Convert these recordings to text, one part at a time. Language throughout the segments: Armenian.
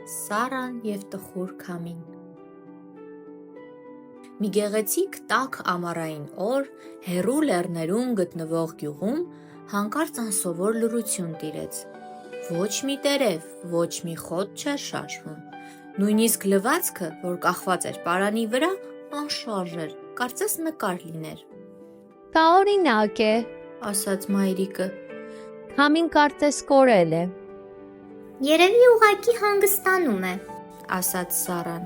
Սարան և տխուր քամին։ Մի գեղեցիկ տաք ամառային օր հեռու լեռներում գտնվող գյուղում հանկարծ անսովոր լռություն տիրեց։ Ոչ մի տերև, ոչ մի խոտ չէր շարժվում։ Նույնիսկ լվացքը, որ կախված էր պարանի վրա, անշարժ էր, կարծես նկար լիներ։ Դա օրինակ է, ասաց մայրիկը։ քամին կարծես կորել է։ Երևի ուղղակի հանգստանում է, ասաց Սարան։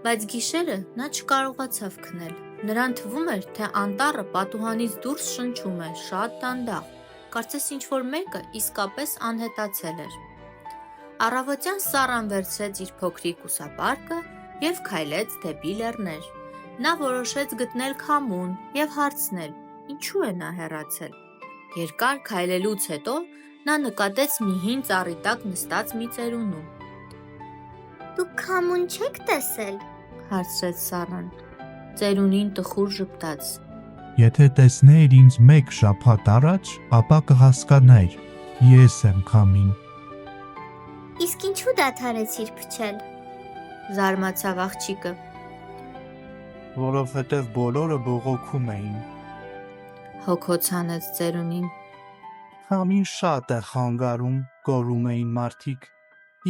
Բայց գիշերը նա չկարողացավ քնել։ Նրան թվում էր, թե անտառը պատուհանից դուրս շնչում է շատ դանդաղ, կարծես ինչ-որ մեկը իսկապես անհետացել էր։ Առավոտյան Սարան վերցրեց իր փոքրիկ ուսապարկը և քայլեց դեպի լեռներ։ Նա որոշեց գտնել քամուն և հարցնել, ինչու է նա հեռացել։ Երկար քայլելուց հետո նա նկատեց մի հին ծառի տակ նստած մի ծերունու։ Դուք քամուն չեք տեսել, հարցրեց Սարան։ Ծերունին տխուր ժպտաց։ Եթե տեսնեիր ինձ մեկ շաբաթ առաջ, ապա կհասկանայիր, ես եմ քամին։ Իսկ ինչու դադարեցիր փչել, Զարմացավ աղջիկը։ Որովհետև բոլորը բողոքում էին։ Հոգոց հանեց ծերունին։ Քամին շատ է խանգարում, գոռում էին մարդիկ։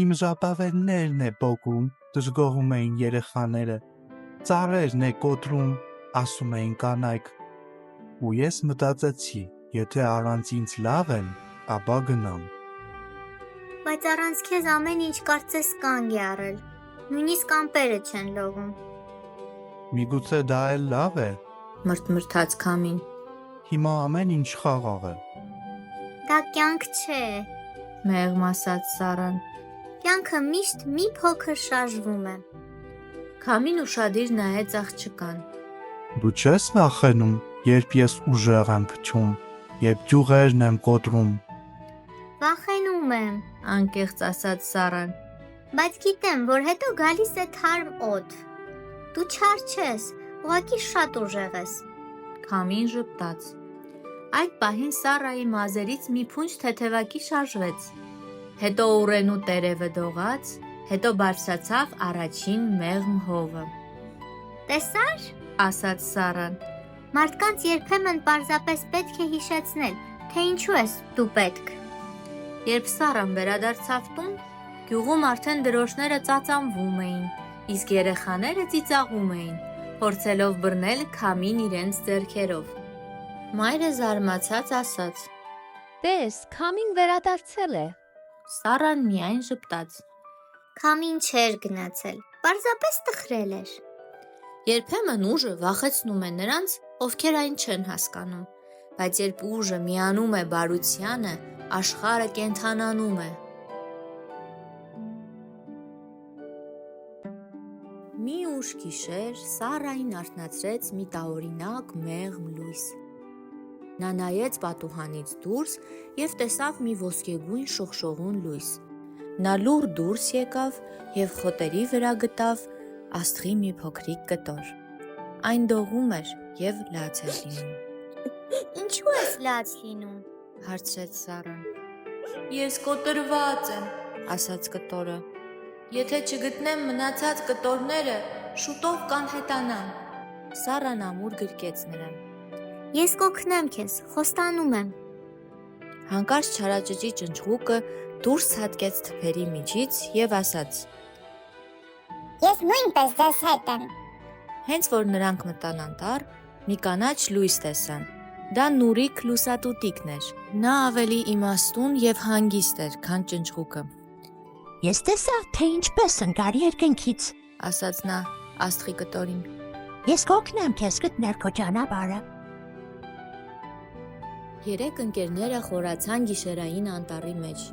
Իմ ժապավեններն է պոկում, դժգոհում էին երեխաները։ Ծառերն է կոտրում, ասում էին կանայք։ Ու ես մտածեցի, եթե առանց ինձ լավ են, ապա գնամ։ բայց առանց քեզ ամեն ինչ կարծես կանգ է առել, նույնիսկ ամպերը չեն լողում։ Միգուցե դա էլ լավ է։ Մրթմրթաց քամին։ Հիմա ամեն ինչ խաղաղ է։ Դա կյանք չէ, Մեղմ ասաց Սարան։ կյանքը միշտ մի փոքր շարժվում է։ Քամին ուշադիր նայեց աղջկան։ Դու չես նախենում, երբ ես ուժեղ եմ փչում, երբ ջուղերն եմ կոտրում։ Վախենում եմ, Անկեղծ ասաց Սարան։ բայց գիտեմ, որ հետո գալիս է թարմ օդ։ Դու չար չես, ուղղակի շատ ուժեղ ես։ Քամին ժպտաց։ Այդ պահին Սարայի մազերից մի փունջ թեթևակի շարժվեց։ Հետո ուռենու տերևը դողաց, հետո բարձրացավ առաջին մեղմ հողը, Տեսա՞ր, ասաց Սարան։ մարդկանց երբեմն պարզապես պետք է հիշեցնել, թե ինչու ես դու պետք։ Երբ Սարան վերադարձավ տուն, գյուղում արդեն դրոշները ծածանվում էին, իսկ երեխաները ծիծաղում էին, փորձելով բռնել քամին իրենց ձեռքերով։ Մայրը զարմացած ասաց. Տես, քամին վերադարձել է։ Սարան միայն ժպտաց։ Քամին չէր գնացել, պարզապես տխրել էր։ Երբեմն ուժը վախեցնում է նրանց, ովքեր այն չեն հասկանում, բայց երբ ուժը միանում է բարությանը, աշխարհը կենդանանում է։ Մի ուշ գիշեր Սարային արթնացրեց մի տարօրինակ մեղմ լույս։ Նա նայեց պատուհանից դուրս և տեսավ մի ոսկեգույն շողշողուն լույս։ Նա լուռ դուրս եկավ և խոտերի վրա գտավ աստղի մի փոքրիկ կտոր։ Այն դողում էր և լաց էր լինում։ Ինչու ես լաց լինում, Հարցրեց Սարան։ Ես կոտրված եմ, ասաց կտորը։ Եթե չգտնեմ մնացած կտորները, շուտով կանհետանամ։ Սարան ամուր գրկեց նրան։ Ես կօգնեմ քեզ, խոստանում եմ։ Հանկարծ չարաճճի ճնճղուկը դուրս ցատկեց թփերի միջից և ասաց. Ես նույնպես ձեզ հետ եմ։ Հենց որ նրանք մտան անտառ, մի կանաչ լույս տեսան։ Դա նուրիկ լուսատուտիկն էր։ Նա ավելի իմաստուն և հանգիստ էր, քան ճնճղուկը, Ես տեսա, թե ինչպես ընկար երկնքից։ ասաց նա աստղի կտորին։ Ես կօգնեմ քեզ գտնել քո ճանապարհը։ Երեք ընկերները խորացան գիշերային անտառի մեջ։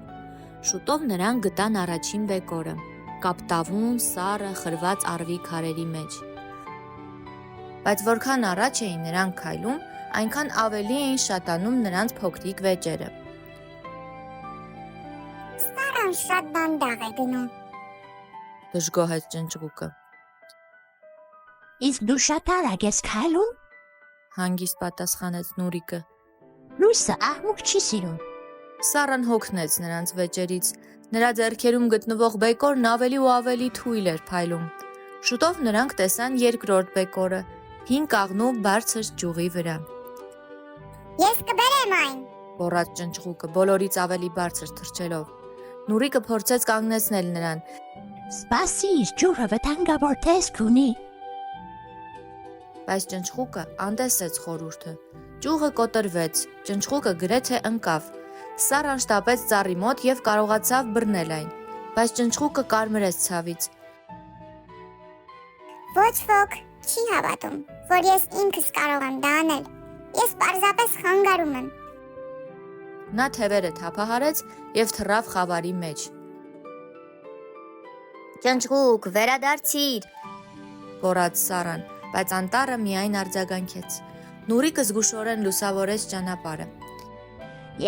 Շուտով նրանք գտան առաջին բեկորը, կապտավուն, սառը, խրված առվի քարերի մեջ։ Բայց որքան առաջ էին նրանք քայլում, այնքան ավելի էին շատանում նրանց փոքրիկ վեճերը։ Սարան շատ դանդաղ է գնում։ Դժգոհեց ճնճղուկը։ Իսկ դու շատ արագ ես քայլում։ Հանգիստ պատասխանեց Նուրիկը։ Լույսը աղմուկ չի սիրում։ Սառան հոգնեց նրանց վեճերից, Նրա ձեռքերում գտնվող բեկորն ավելի ու ավելի թույլ էր փայլում։ Շուտով նրանք տեսան երկրորդ բեկորը, հին կաղնու բարձր ճյուղի վրա։ Ես կբերեմ այն։ Գոռաց ճնճղուկը բոլորից ավելի բարձր թռչելով։ Նուրիկը փորձեց կանգնեցնել նրան, Սպասիր, ջուրը վտանգավոր տեսք ունի։ բայց ճնճղուկը անդեսեց խորհուրդը։ Ճյուղը կոտրվեց, ճնճղուկը գրեթե ընկավ։ Սառան շտապեց ծառի մոտ եւ կարողացավ բռնել այն, բայց ճնճղուկը կարմրեց ցավից։ Ոչ ոք չի հավատում, որ ես ինքս կարող եմ դա անել։ Ես պարզապես խանգարում եմ։ Նա թևերը թափահարեց եւ թռավ խավարի մեջ։ Ճնճղուկ, վերադարձիր։ Գոռաց Սառան, բայց անտառը միայն արձագանքեց։ Նուրիկը զգուշորեն լուսավորեց ճանապարհը։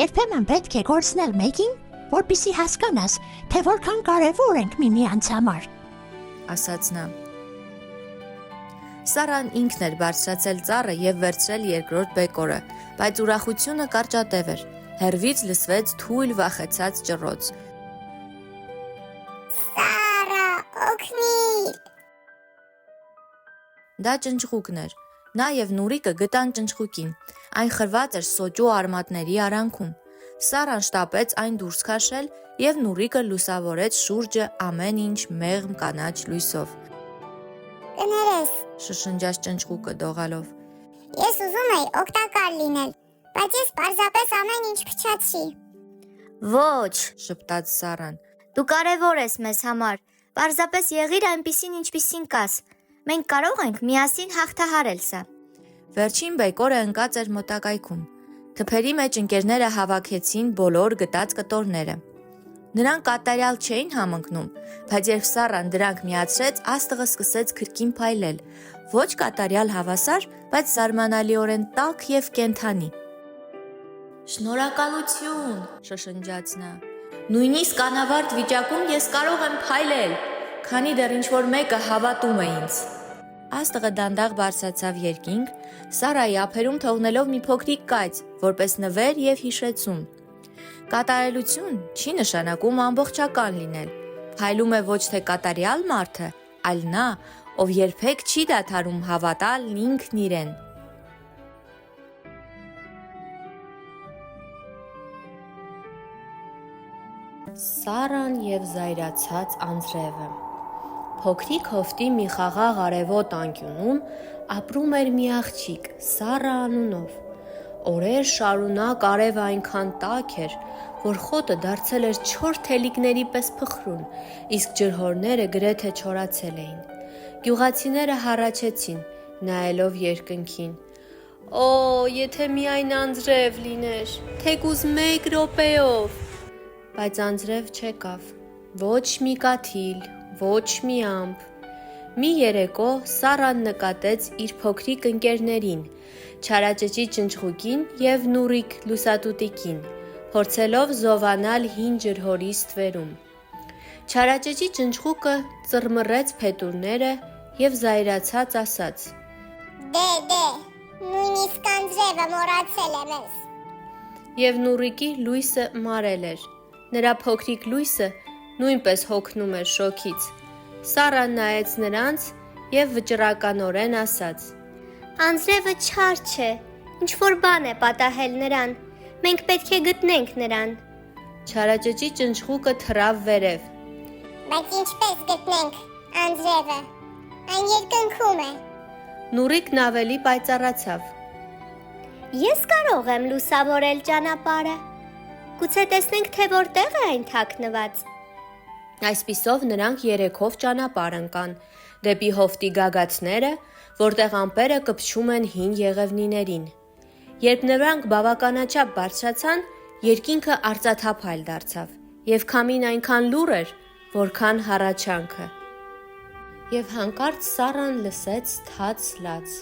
Երբեմն պետք է գործնել մեկին, որպեսզի հասկանաս, թե որքան կարևոր ենք միմյանց համար։ Ասաց նա։ Սառան ինքն էր բարձրացել ծառը եւ վերցրել երկրորդ բեկորը, բայց ուրախությունը կարճատև էր։ Հեռվից լսվեց թույլ վախեցած ճռոց։ Սառա, օգնիր։ Դա ճնճղուկն էր։ Նա եւ Նուրիկը գտան ճնճղուկին։ Այն խրված էր սոճու արմատների արանքում։ Սառան շտապեց այն դուրս քաշել եւ Նուրիկը լուսավորեց շուրջը ամեն ինչ մեղմ կանաչ լույսով։ Կներես, Շշնջաց ճնճղուկը դողալով։ ես ուզում եի օգտակար լինել, բայց ես պարզապես ամեն ինչ փչացրի։ Ոչ, Շպտաց Սառան։ դու կարևոր ես մեզ համար։ Պարզապես եղիր այնպիսին, ինչպիսին կաս։ Մենք կարող ենք միասին հաղթահարել սա։ Վերջին բեկորը ընկած էր մոտակայքում։ Թփերի մեջ ընկերները հավաքեցին բոլոր գտած կտորները։ Նրանք կատարյալ չէին համընկնում, բայց երբ Սառան դրանք միացրեց, աստղը սկսեց քրքին փայլել։ Ոչ կատարյալ հավասար, բայց զարմանալիորեն տաք եւ կենդանի։ Շնորհակալություն, շշնջաց նա։ Նույնիսկ անավարտ վիճակում ես կարող եմ փայլել, քանի դեռ ինչ-որ մեկը հավատում է ինձ։ Աստղը դանդաղ բարձրացավ երկինք, Սառայի ափերում թողնելով մի փոքրիկ կայծ, որպես նվեր եւ հիշեցում։ Կատարելություն չի նշանակում ամբողջական լինել։ Փայլում է ոչ թե կատարյալ մարդը, այլ նա, ով երբեք չի դադարում հավատալ ինքն իրեն։ Սառան եւ զայրացած անձրևը։ Փոքրիկ հովտի մի խաղաղ արևոտ անկյունում ապրում էր մի աղջիկ, Սառա անունով։ Օրեր շարունակ արևը այնքան տաք էր, որ խոտը դարձել էր չոր թելիկների պես փխրուն, իսկ ջրհորները գրեթե չորացել էին։ Գյուղացիները հառաչեցին, նայելով երկնքին։ Օ, եթե միայն անձրև լիներ, թեկուզ 1 րոպեով։ Բայց անձրև չեկավ, ոչ մի կաթիլ, ոչ մի ամպ։ Մի երեկո Սառան նկատեց իր փոքրիկ ընկերներին, Չարաճճի ճնճղուկին եւ Նուրիկ լուսատուտիկին, փորձելով զովանալ հին ջրհորի ստվերում։ Չարաճճի ճնճղուկը ծռմռեց փետուրները եւ զայրացած ասաց. Դե, նույնիսկ անձրևը մոռացել է մեզ։ Եվ Նուրիկի լույսը մարել էր։ Նրա փոքրիկ լույսը նույնպես հոգնում էր շոքից։ Սառան նայեց նրանց եւ վճռականորեն ասաց. Անձրևը չար չէ, ինչ որ բան է պատահել նրան։ Մենք պետք է գտնենք նրան։ Չարաճճի ճնճղուկը թռավ վերև։ Բայց ինչպես գտնենք անձրևը։ Այն երկնքում է։ Նուրիկն ավելի պայծառացավ։ Ես կարող եմ լուսավորել ճանապարհը։ Գուցե տեսնենք, թե որտեղ է այն թաքնված։ Այսպիսով նրանք երեքով ճանապարհ ընկան դեպի հովտի գագաթները, որտեղ ամպերը կպչում են հին եղևնիներին։ Երբ նրանք բավականաչափ բարձրացան, երկինքը արծաթափայլ դարձավ, եւ քամին այնքան լուռ էր, որքան հառաչանքը։ Եվ հանկարծ Սառան լսեց թաց լաց։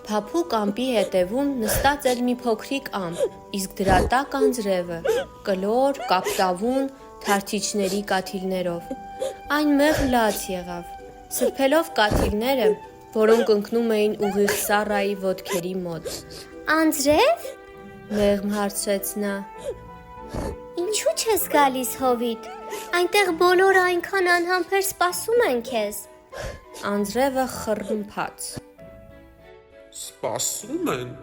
Փափուկ ամպի հետևում նստած էր մի փոքրիկ ամպ, իսկ դրա տակ անձրևը, կլոր, կապտավուն, թարթիչների կաթիլներով։ Այն մեղմ լաց եղավ, սրբելով կաթիլները, որոնք ընկնում էին ուղիղ Սառայի ոտքերի մոտ։ Անձրև։ Մեղմ հարցրեց նա։ Ինչու Ինչու չես գալիս հովիտ։ Այնտեղ բոլորը այնքան անհամբեր սպասում են քեզ։ Անձրևը խռմփաց։ Սպասում են։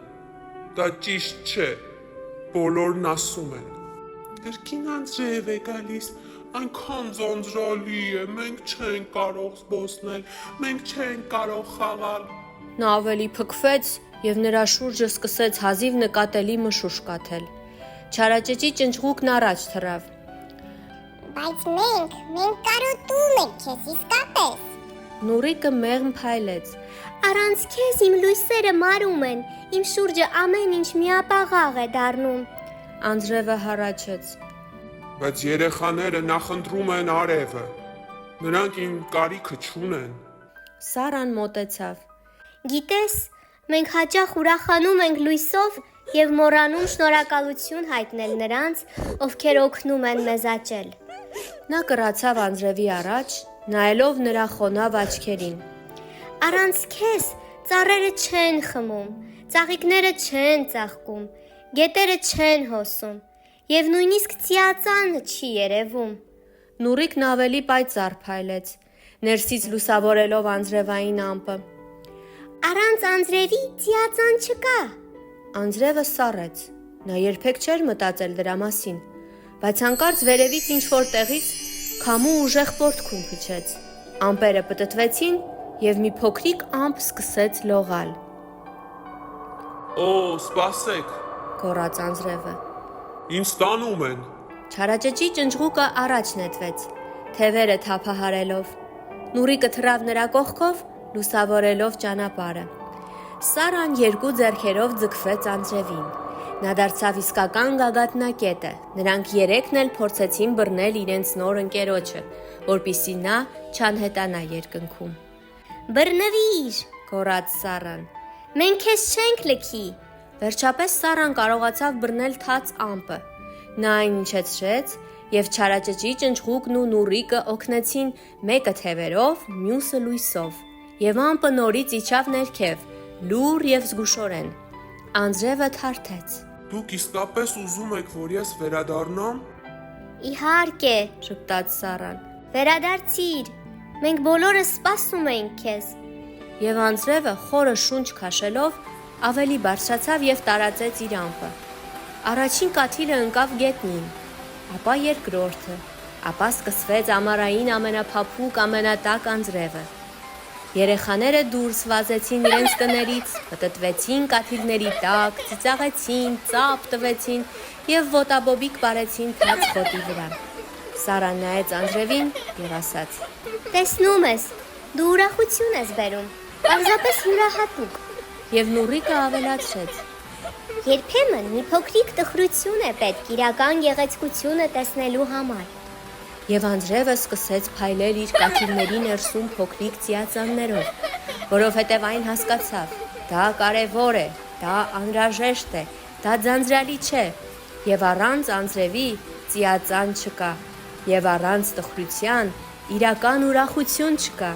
Դա ճիշտ չէ։ Բոլորն ասում են։ Կրկին անձրև է գալիս, այնքան ձանձրալի է, մենք չենք կարող զբոսնել, մենք չենք կարող խաղալ։ Նա ավելի փքվեց եւ նրա շուրջը սկսեց հազիվ նկատելի մշուշ կաթել։ Չարաճճի ճնճղուկն առաջ թռավ։ Բայց մենք կարոտում ենք քեզ իսկապես։ Նուրիկը մեղմ փայլեց։ Առանց քեզ իմ լույսերը մարում են, իմ շուրջը ամեն ինչ միապաղաղ է դառնում։ Անձրևը հառաչեց։ Բայց երեխաները նախընտրում են արևը։ Նրանք իմ կարիքը չունեն։ Սարան մոտեցավ։ Գիտես, մենք հաճախ ուրախանում ենք լույսով եւ մոռանում շնորհակալություն հայտնել նրանց, ովքեր օգնում են մեզ աճել։ Նա կռացավ անձրևի առաջ, նայելով նրա խոնավ աչքերին։ Առանց քեզ ծառերը չեն խմում, ծաղիկները չեն ծաղկում, գետերը չեն հոսում եւ նույնիսկ ծիածանը չի երևում։ Նուրիկն ավելի պայծառ փայլեց, ներսից լուսավորելով անձրևային ամպը։ Առանց անձրևի ծիածան չկա։ Անձրևը սառեց։ Նա երբեք չէր մտածել դրա մասին, բայց հանկարծ վերևից ինչ-որ տեղից քամու ուժեղ պորտքուն փչեց։ Ամպերը պտտվեցին եւ մի փոքրիկ ամպ սկսեց լողալ։ Օ, սպասեք, Գոռաց անձրևը։ ինձ տանում են։ Չարաճճի ճնճղուկը առաջ նետվեց, թևերը թափահարելով։ Նուրիկը թռավ նրա կողքով, լուսավորելով ճանապարհը։ Սարան երկու ձեռքերով ձգվեց անձրևին։ Նա դարձավ իսկական գագաթնակետը։ Նրանք երեքն էլ փորձեցին բռնել իրենց նոր ընկերոջը, որպեսզի նա չանհետանա երկնքում։ Բռնվիր, Գոռաց Սարան։ մենք քեզ չենք լքի։ Վերջապես Սարան կարողացավ բռնել թաց ամպը։ Նա այն իջեցրեց, եւ չարաճճի ճնճղուկն ու նուրիկը օգնեցին մեկը թևերով, մյուսը լույսով, եւ ամպը նորից իջավ ներքև, լուռ եւ զգուշորեն։ Անձրևը թարթեց։ Դուք իսկապես ուզում եք, որ ես վերադառնամ։ Իհարկե, Շպտաց Սարան։ վերադարձիր։ Մենք բոլորը սպասում ենք քեզ։ Եվ անձրևը խորը շունչ քաշելով ավելի բարձրացավ եւ տարածեց իր ամպը։ Առաջին կաթիլը ընկավ գետնին, ապա երկրորդը, ապա սկսվեց ամառային ամենափափուկ ամենատակ անձրևը։ Երեխաները դուրս վազեցին իրենց տներից, պտտվեցին կաթիլների տակ, ծիծաղեցին, ծափ տվեցին եւ ոտաբոբիկ բարեցին թաց խոտի վրա։ Սարան նայեց անձրևին եւ ասաց. Տեսնում ես, դու ուրախություն ես բերում, պարզապես յուրահատուկ։ Եվ նուրիկը ավելացրեց. Երբեմն մի փոքրիկ տխրություն է պետք իրական գեղեցկությունը տեսնելու համար։ Եվ անձրևը սկսեց փայլել իր կաթիլների ներսում փոքրիկ ծիածաններով, որովհետև այն հասկացավ. դա կարևոր է, դա անհրաժեշտ է, դա ձանձրալի չէ, եւ առանց անձրևի ծիածան չկա, եւ առանց տխրության իրական ուրախություն չկա։